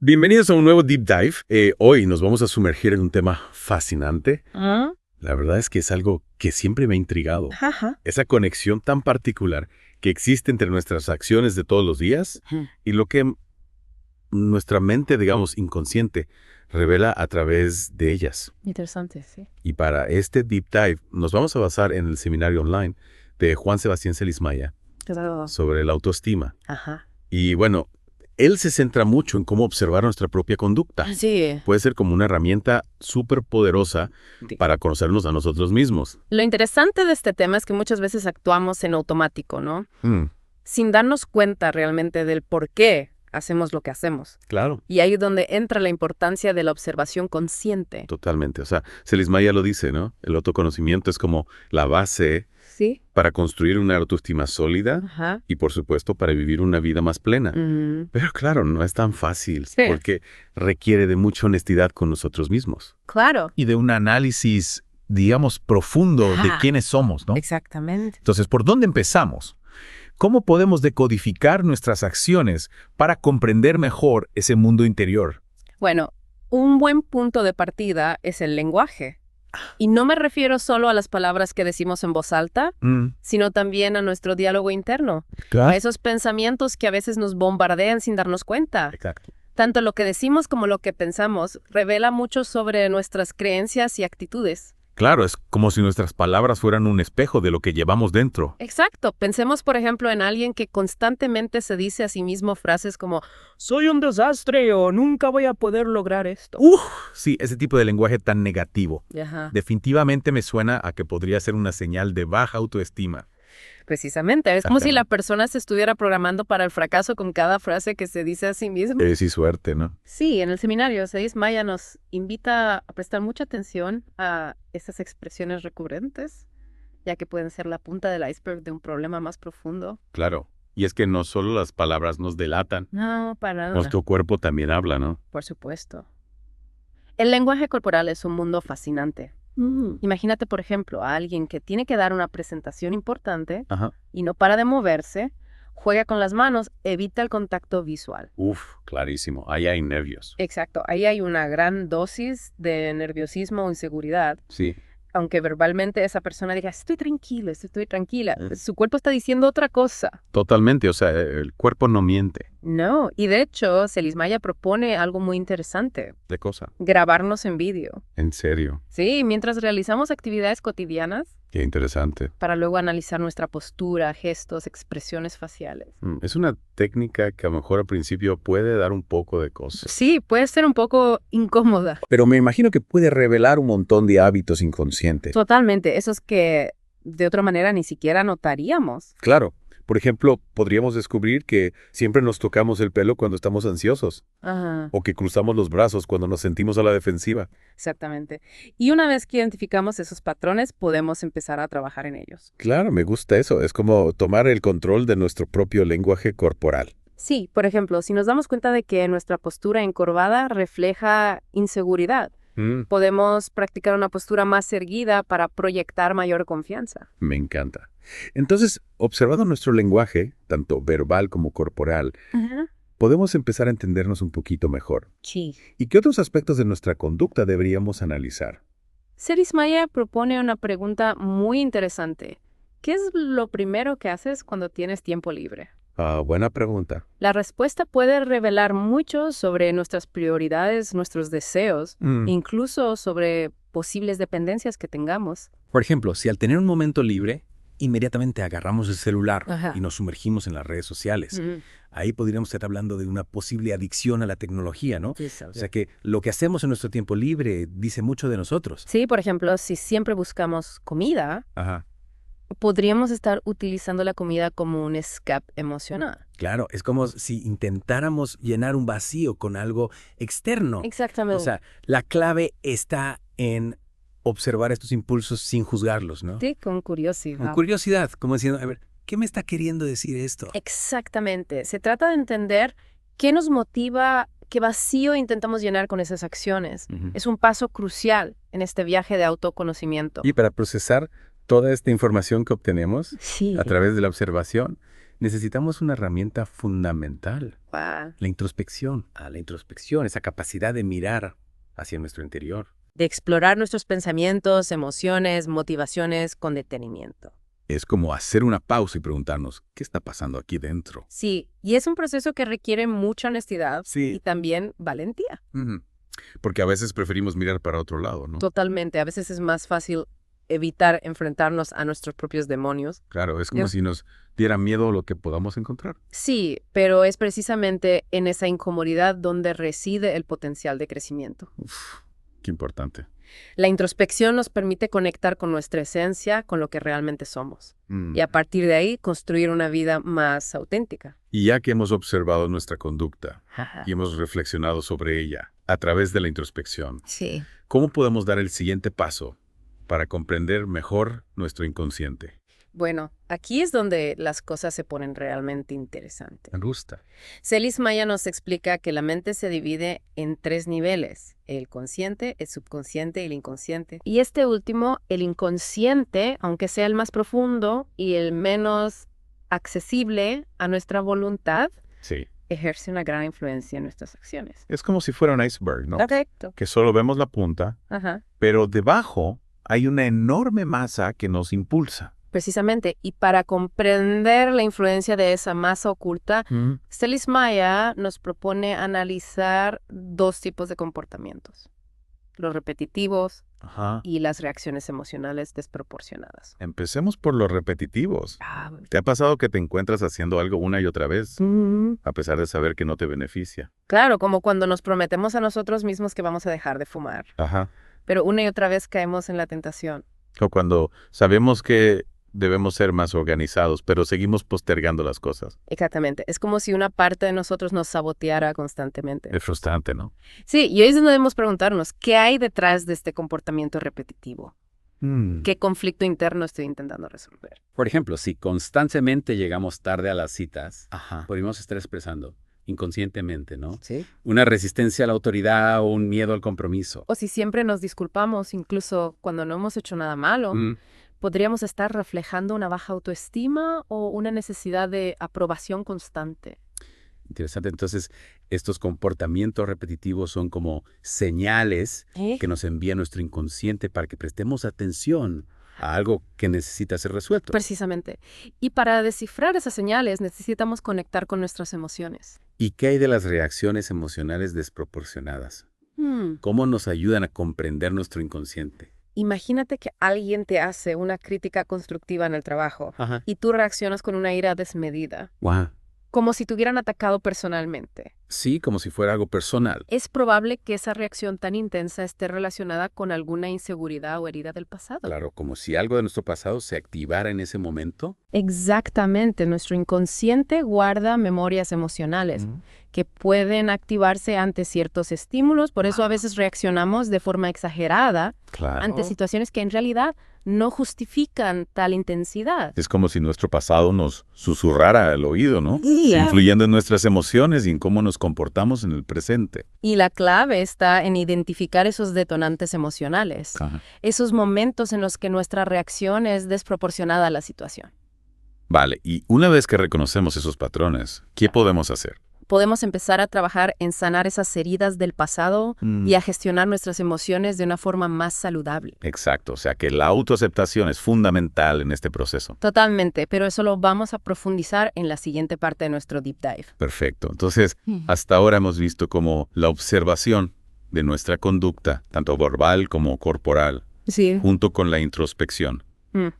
Bienvenidos a un nuevo Deep Dive. Hoy nos vamos a sumergir en un tema fascinante. Ah, La verdad es que es algo que siempre me ha intrigado. ajá. Esa conexión tan particular que existe entre nuestras acciones de todos los días y lo que nuestra mente, digamos, inconsciente, revela a través de ellas. Interesante, sí. Y para este Deep Dive nos vamos a basar en el seminario online de Juan Sebastián Celismaya Claro. sobre la autoestima. Ajá. Y bueno, él se centra mucho en cómo observar nuestra propia conducta. Sí. Puede ser como una herramienta súper poderosa Sí. para conocernos a nosotros mismos. Lo interesante de este tema es que muchas veces actuamos en automático, ¿no? Sin darnos cuenta realmente del por qué hacemos lo que hacemos. Claro. Y ahí es donde entra la importancia de la observación consciente. Totalmente. O sea, Celismaya lo dice, ¿no? El autoconocimiento es como la base Sí. para construir una autoestima sólida Ajá. y, por supuesto, para vivir una vida más plena. Pero claro, no es tan fácil Sí. porque requiere de mucha honestidad con nosotros mismos. Claro. Y de un análisis, digamos, profundo de Ajá. quiénes somos, ¿no? Exactamente. Entonces, ¿por dónde empezamos? ¿Cómo podemos decodificar nuestras acciones para comprender mejor ese mundo interior? Bueno, un buen punto de partida es el lenguaje. Y no me refiero solo a las palabras que decimos en voz alta, sino también a nuestro diálogo interno, a esos pensamientos que a veces nos bombardean sin darnos cuenta. Exacto. Tanto lo que decimos como lo que pensamos revela mucho sobre nuestras creencias y actitudes. Claro, es como si nuestras palabras fueran un espejo de lo que llevamos dentro. Exacto. Pensemos, por ejemplo, en alguien que constantemente se dice a sí mismo frases como «Soy un desastre» o «Nunca voy a poder lograr esto». Sí, ese tipo de lenguaje tan negativo. Ajá. Definitivamente me suena a que podría ser una señal de baja autoestima. Precisamente. Es como si Ajá. la persona se estuviera programando para el fracaso con cada frase que se dice a sí mismo. Sí, suerte, ¿no? Sí, en el seminario, Celismaya nos invita a prestar mucha atención a esas expresiones recurrentes, ya que pueden ser la punta del iceberg de un problema más profundo. Claro. Y es que no solo las palabras nos delatan, No, para nada. nuestro cuerpo también habla, ¿no? Por supuesto. El lenguaje corporal es un mundo fascinante. Imagínate, por ejemplo, a alguien que tiene que dar una presentación importante Ajá. y no para de moverse, juega con las manos, evita el contacto visual. Clarísimo. Ahí hay nervios. Exacto, ahí hay una gran dosis de nerviosismo o inseguridad. Sí. Aunque verbalmente esa persona diga, estoy tranquila, su cuerpo está diciendo otra cosa. Totalmente. O sea, el cuerpo no miente. No, y de hecho, Celismaya propone algo muy interesante, ¿De cosa? grabarnos en vídeo. En serio. Sí, mientras realizamos actividades cotidianas, Qué interesante. para luego analizar nuestra postura, gestos, expresiones faciales. Es una técnica que a lo mejor al principio puede dar un poco de cosa. Sí, puede ser un poco incómoda. Pero me imagino que puede revelar un montón de hábitos inconscientes. Totalmente, esos que de otra manera ni siquiera notaríamos. Claro. Por ejemplo, podríamos descubrir que siempre nos tocamos el pelo cuando estamos ansiosos Ajá. o que cruzamos los brazos cuando nos sentimos a la defensiva. Exactamente. Y una vez que identificamos esos patrones, podemos empezar a trabajar en ellos. Claro, me gusta eso. Es como tomar el control de nuestro propio lenguaje corporal. Sí, por ejemplo, si nos damos cuenta de que nuestra postura encorvada refleja inseguridad, podemos practicar una postura más erguida para proyectar mayor confianza. Me encanta. Entonces, observando nuestro lenguaje, tanto verbal como corporal, podemos empezar a entendernos un poquito mejor. Sí. ¿Y qué otros aspectos de nuestra conducta deberíamos analizar? Celismaya propone una pregunta muy interesante. ¿Qué es lo primero que haces cuando tienes tiempo libre? Buena pregunta. La respuesta puede revelar mucho sobre nuestras prioridades, nuestros deseos, incluso sobre posibles dependencias que tengamos. Por ejemplo, si al tener un momento libre, inmediatamente agarramos el celular Ajá. y nos sumergimos en las redes sociales. Ahí podríamos estar hablando de una posible adicción a la tecnología, ¿no? O sea que lo que hacemos en nuestro tiempo libre dice mucho de nosotros. Sí, por ejemplo, si siempre buscamos comida, Ajá. podríamos estar utilizando la comida como un escape emocional. Claro, es como si intentáramos llenar un vacío con algo externo. Exactamente. O sea, la clave está en observar estos impulsos sin juzgarlos, ¿no? Sí, con curiosidad. Con curiosidad, como diciendo, a ver, ¿qué me está queriendo decir esto? Exactamente. Se trata de entender qué nos motiva, qué vacío intentamos llenar con esas acciones. Es un paso crucial en este viaje de autoconocimiento. Y para procesar toda esta información que obtenemos Sí. a través de la observación, necesitamos una herramienta fundamental. Wow. La introspección. La introspección, esa capacidad de mirar hacia nuestro interior. De explorar nuestros pensamientos, emociones, motivaciones con detenimiento. Es como hacer una pausa y preguntarnos, ¿qué está pasando aquí dentro? Sí, y es un proceso que requiere mucha honestidad Sí. y también valentía. Porque a veces preferimos mirar para otro lado, ¿no? Totalmente. A veces es más fácil evitar enfrentarnos a nuestros propios demonios. Claro, es como si nos diera miedo lo que podamos encontrar. Sí, pero es precisamente en esa incomodidad donde reside el potencial de crecimiento. Qué importante. La introspección nos permite conectar con nuestra esencia, con lo que realmente somos. Y a partir de ahí, construir una vida más auténtica. Y ya que hemos observado nuestra conducta y hemos reflexionado sobre ella a través de la introspección, Sí. ¿cómo podemos dar el siguiente paso para comprender mejor nuestro inconsciente? Bueno, aquí es donde las cosas se ponen realmente interesantes. Me gusta. Celis Maya nos explica que la mente se divide en 3 niveles: el consciente, el subconsciente y el inconsciente. Y este último, el inconsciente, aunque sea el más profundo y el menos accesible a nuestra voluntad, Sí. ejerce una gran influencia en nuestras acciones. Es como si fuera un iceberg, ¿no? Correcto. Que solo vemos la punta, Ajá. pero debajo hay una enorme masa que nos impulsa. Precisamente, y para comprender la influencia de esa masa oculta, Celis Maya nos propone analizar 2 tipos de comportamientos: los repetitivos Ajá. y las reacciones emocionales desproporcionadas. Empecemos por los repetitivos. ¿Te ha pasado que te encuentras haciendo algo una y otra vez, a pesar de saber que no te beneficia? Claro, como cuando nos prometemos a nosotros mismos que vamos a dejar de fumar, Ajá. pero una y otra vez caemos en la tentación. O cuando sabemos que debemos ser más organizados, pero seguimos postergando las cosas. Exactamente. Es como si una parte de nosotros nos saboteara constantemente. Es frustrante, ¿no? Sí, y ahí es donde debemos preguntarnos, ¿qué hay detrás de este comportamiento repetitivo? ¿Qué conflicto interno estoy intentando resolver? Por ejemplo, si constantemente llegamos tarde a las citas, Ajá. podríamos estar expresando inconscientemente, ¿no? Sí. Una resistencia a la autoridad o un miedo al compromiso. O si siempre nos disculpamos, incluso cuando no hemos hecho nada malo, podríamos estar reflejando una baja autoestima o una necesidad de aprobación constante. Interesante. Entonces, estos comportamientos repetitivos son como señales que nos envía nuestro inconsciente para que prestemos atención a algo que necesita ser resuelto. Precisamente. Y para descifrar esas señales necesitamos conectar con nuestras emociones. ¿Y qué hay de las reacciones emocionales desproporcionadas? ¿Cómo nos ayudan a comprender nuestro inconsciente? Imagínate que alguien te hace una crítica constructiva en el trabajo y tú reaccionas con una ira desmedida, Wow. como si te hubieran atacado personalmente. Sí, como si fuera algo personal. Es probable que esa reacción tan intensa esté relacionada con alguna inseguridad o herida del pasado. Claro, como si algo de nuestro pasado se activara en ese momento. Exactamente. Nuestro inconsciente guarda memorias emocionales que pueden activarse ante ciertos estímulos. Por eso a veces reaccionamos de forma exagerada ante situaciones que en realidad no justifican tal intensidad. Es como si nuestro pasado nos susurrara al oído, ¿no? Influyendo en nuestras emociones y en cómo nos comportamos en el presente. Y la clave está en identificar esos detonantes emocionales, esos momentos en los que nuestra reacción es desproporcionada a la situación. Vale, y una vez que reconocemos esos patrones, ¿qué podemos hacer? Podemos empezar a trabajar en sanar esas heridas del pasado y a gestionar nuestras emociones de una forma más saludable. Exacto, o sea que la autoaceptación es fundamental en este proceso. Totalmente, pero eso lo vamos a profundizar en la siguiente parte de nuestro Deep Dive. Perfecto. Entonces, hasta ahora hemos visto cómo la observación de nuestra conducta, tanto verbal como corporal, junto con la introspección,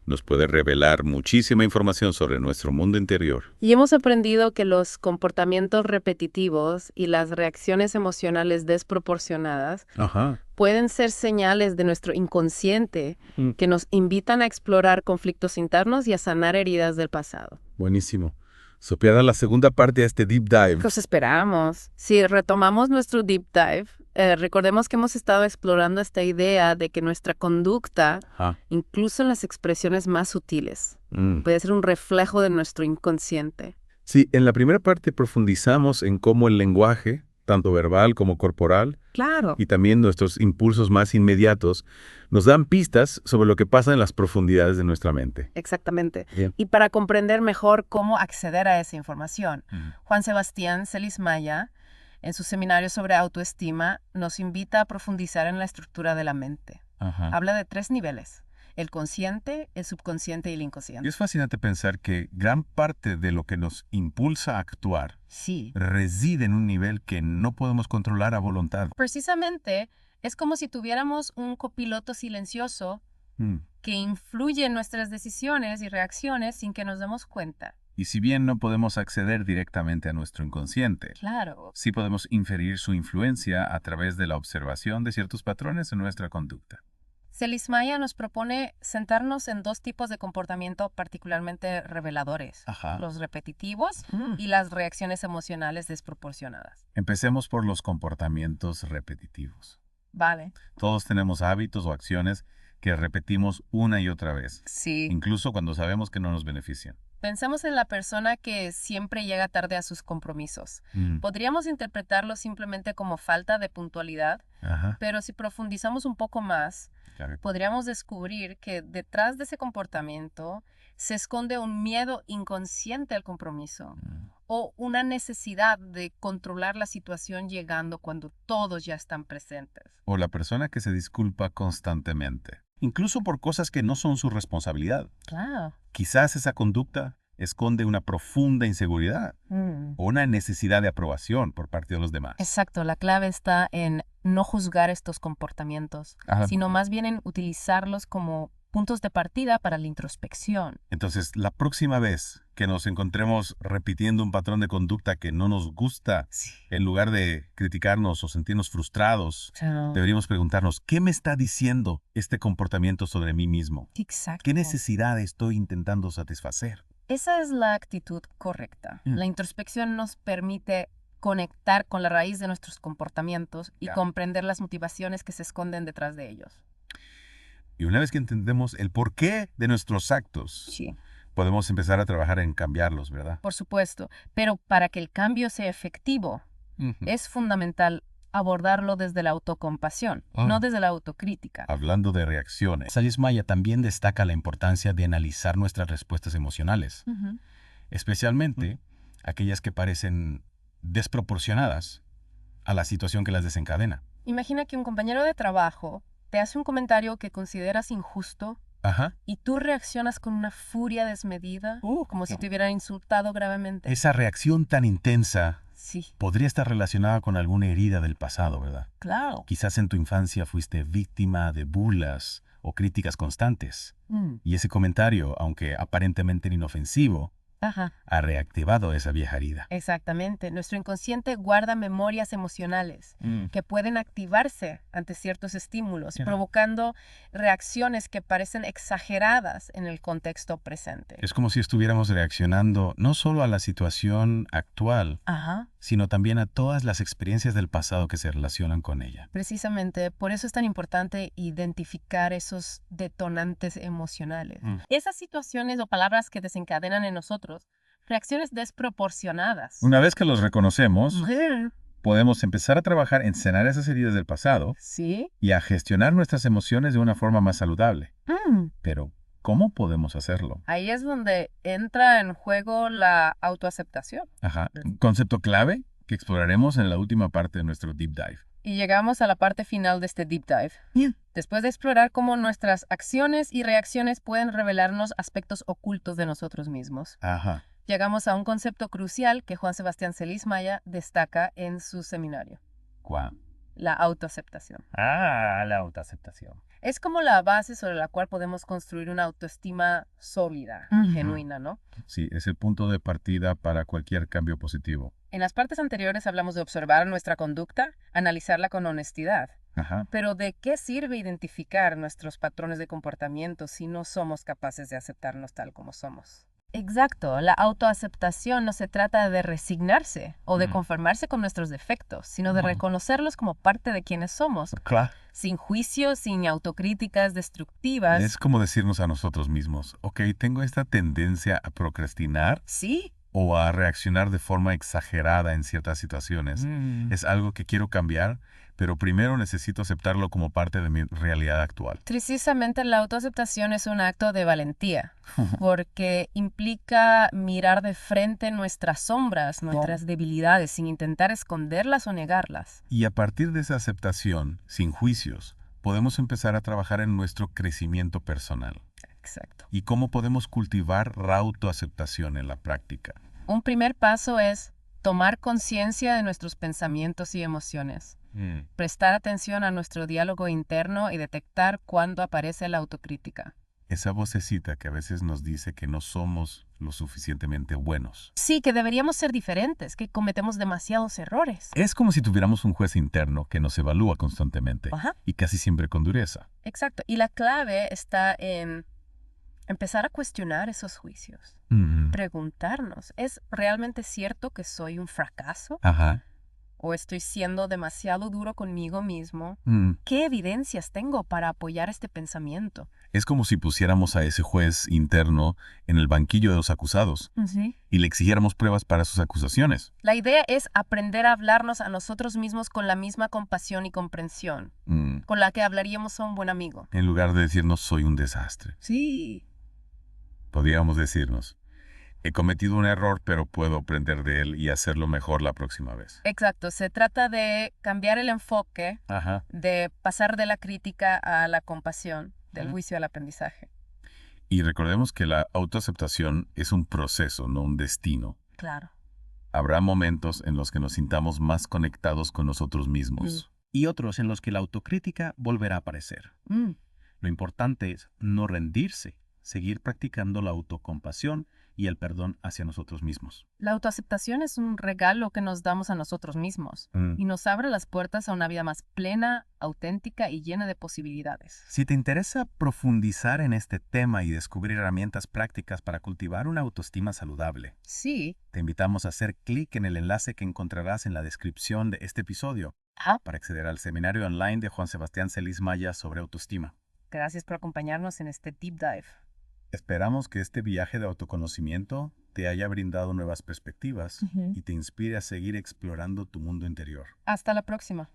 nos puede revelar muchísima información sobre nuestro mundo interior. Y hemos aprendido que los comportamientos repetitivos y las reacciones emocionales desproporcionadas pueden ser señales de nuestro inconsciente que nos invitan a explorar conflictos internos y a sanar heridas del pasado. Buenísimo. Sopiada la segunda parte de este Deep Dive. Los esperamos. Si retomamos nuestro Deep Dive, recordemos que hemos estado explorando esta idea de que nuestra conducta, incluso en las expresiones más sutiles, puede ser un reflejo de nuestro inconsciente. Sí, en la primera parte profundizamos en cómo el lenguaje tanto verbal como corporal. Claro. Y también nuestros impulsos más inmediatos nos dan pistas sobre lo que pasa en las profundidades de nuestra mente. Exactamente. Bien. Y para comprender mejor cómo acceder a esa información, Juan Sebastián Celis Maya, en su seminario sobre autoestima, nos invita a profundizar en la estructura de la mente. Habla de 3 niveles: el consciente, el subconsciente y el inconsciente. Y es fascinante pensar que gran parte de lo que nos impulsa a actuar reside en un nivel que no podemos controlar a voluntad. Precisamente, es como si tuviéramos un copiloto silencioso que influye en nuestras decisiones y reacciones sin que nos demos cuenta. Y si bien no podemos acceder directamente a nuestro inconsciente, Claro. sí podemos inferir su influencia a través de la observación de ciertos patrones en nuestra conducta. Celis Maya nos propone centrarnos en 2 tipos de comportamiento particularmente reveladores: los repetitivos y las reacciones emocionales desproporcionadas. Empecemos por los comportamientos repetitivos. Vale. Todos tenemos hábitos o acciones que repetimos una y otra vez, Sí. incluso cuando sabemos que no nos benefician. Pensemos en la persona que siempre llega tarde a sus compromisos. Podríamos interpretarlo simplemente como falta de puntualidad, pero si profundizamos un poco más, podríamos descubrir que detrás de ese comportamiento se esconde un miedo inconsciente al compromiso o una necesidad de controlar la situación llegando cuando todos ya están presentes. O la persona que se disculpa constantemente, incluso por cosas que no son su responsabilidad. Claro. Quizás esa conducta esconde una profunda inseguridad o una necesidad de aprobación por parte de los demás. Exacto, la clave está en no juzgar estos comportamientos, sino más bien en utilizarlos como puntos de partida para la introspección. Entonces, la próxima vez que nos encontremos repitiendo un patrón de conducta que no nos gusta, en lugar de criticarnos o sentirnos frustrados, deberíamos preguntarnos, ¿qué me está diciendo este comportamiento sobre mí mismo? Exacto. ¿Qué necesidad estoy intentando satisfacer? Esa es la actitud correcta. La introspección nos permite conectar con la raíz de nuestros comportamientos y comprender las motivaciones que se esconden detrás de ellos. Y una vez que entendemos el porqué de nuestros actos, podemos empezar a trabajar en cambiarlos, ¿verdad? Por supuesto, pero para que el cambio sea efectivo, es fundamental abordarlo desde la autocompasión, no desde la autocrítica. Hablando de reacciones. Celis Maya también destaca la importancia de analizar nuestras respuestas emocionales, especialmente aquellas que parecen desproporcionadas a la situación que las desencadena. Imagina que un compañero de trabajo te hace un comentario que consideras injusto y tú reaccionas con una furia desmedida, como si te hubieran insultado gravemente. Esa reacción tan intensa podría estar relacionada con alguna herida del pasado, ¿verdad? Claro. Quizás en tu infancia fuiste víctima de burlas o críticas constantes. Y ese comentario, aunque aparentemente inofensivo, ha reactivado esa vieja herida. Exactamente. Nuestro inconsciente guarda memorias emocionales que pueden activarse ante ciertos estímulos, provocando reacciones que parecen exageradas en el contexto presente. Es como si estuviéramos reaccionando no solo a la situación actual, sino también a todas las experiencias del pasado que se relacionan con ella. Precisamente, por eso es tan importante identificar esos detonantes emocionales. Esas situaciones o palabras que desencadenan en nosotros reacciones desproporcionadas. Una vez que los reconocemos, podemos empezar a trabajar en sanar esas heridas del pasado y a gestionar nuestras emociones de una forma más saludable. Pero, ¿cómo podemos hacerlo? Ahí es donde entra en juego la autoaceptación. Un concepto clave que exploraremos en la última parte de nuestro Deep Dive. Y llegamos a la parte final de este Deep Dive. Después de explorar cómo nuestras acciones y reacciones pueden revelarnos aspectos ocultos de nosotros mismos. Llegamos a un concepto crucial que Juan Sebastián Celis Maya destaca en su seminario. ¿Cuál? La autoaceptación. La autoaceptación. Es como la base sobre la cual podemos construir una autoestima sólida, genuina, ¿no? Sí, es el punto de partida para cualquier cambio positivo. En las partes anteriores hablamos de observar nuestra conducta, analizarla con honestidad. Pero ¿de qué sirve identificar nuestros patrones de comportamiento si no somos capaces de aceptarnos tal como somos? Exacto, la autoaceptación no se trata de resignarse o de conformarse con nuestros defectos, sino de reconocerlos como parte de quienes somos, sin juicios, sin autocríticas destructivas. Es como decirnos a nosotros mismos, ok, tengo esta tendencia a procrastinar. Sí. o a reaccionar de forma exagerada en ciertas situaciones. Es algo que quiero cambiar, pero primero necesito aceptarlo como parte de mi realidad actual. Precisamente la autoaceptación es un acto de valentía, porque implica mirar de frente nuestras sombras, nuestras debilidades, sin intentar esconderlas o negarlas. Y a partir de esa aceptación, sin juicios, podemos empezar a trabajar en nuestro crecimiento personal. Exacto. ¿Y cómo podemos cultivar la autoaceptación en la práctica? Un primer paso es tomar conciencia de nuestros pensamientos y emociones. Prestar atención a nuestro diálogo interno y detectar cuándo aparece la autocrítica. Esa vocecita que a veces nos dice que no somos lo suficientemente buenos. Sí, que deberíamos ser diferentes, que cometemos demasiados errores. Es como si tuviéramos un juez interno que nos evalúa constantemente y casi siempre con dureza. Exacto. Y la clave está en empezar a cuestionar esos juicios. Preguntarnos, ¿es realmente cierto que soy un fracaso? ¿O estoy siendo demasiado duro conmigo mismo? ¿Qué evidencias tengo para apoyar este pensamiento? Es como si pusiéramos a ese juez interno en el banquillo de los acusados y le exigiéramos pruebas para sus acusaciones. La idea es aprender a hablarnos a nosotros mismos con la misma compasión y comprensión con la que hablaríamos a un buen amigo. En lugar de decirnos, soy un desastre. Sí. Podríamos decirnos, he cometido un error, pero puedo aprender de él y hacerlo mejor la próxima vez. Exacto. Se trata de cambiar el enfoque, de pasar de la crítica a la compasión, del juicio al aprendizaje. Y recordemos que la autoaceptación es un proceso, no un destino. Claro. Habrá momentos en los que nos sintamos más conectados con nosotros mismos. Y otros en los que la autocrítica volverá a aparecer. Lo importante es no rendirse, seguir practicando la autocompasión y el perdón hacia nosotros mismos. La autoaceptación es un regalo que nos damos a nosotros mismos y nos abre las puertas a una vida más plena, auténtica y llena de posibilidades. Si te interesa profundizar en este tema y descubrir herramientas prácticas para cultivar una autoestima saludable, sí, te invitamos a hacer clic en el enlace que encontrarás en la descripción de este episodio para acceder al seminario online de Juan Sebastián Celis Maya sobre autoestima. Gracias por acompañarnos en este Deep Dive. Esperamos que este viaje de autoconocimiento te haya brindado nuevas perspectivas y te inspire a seguir explorando tu mundo interior. Hasta la próxima.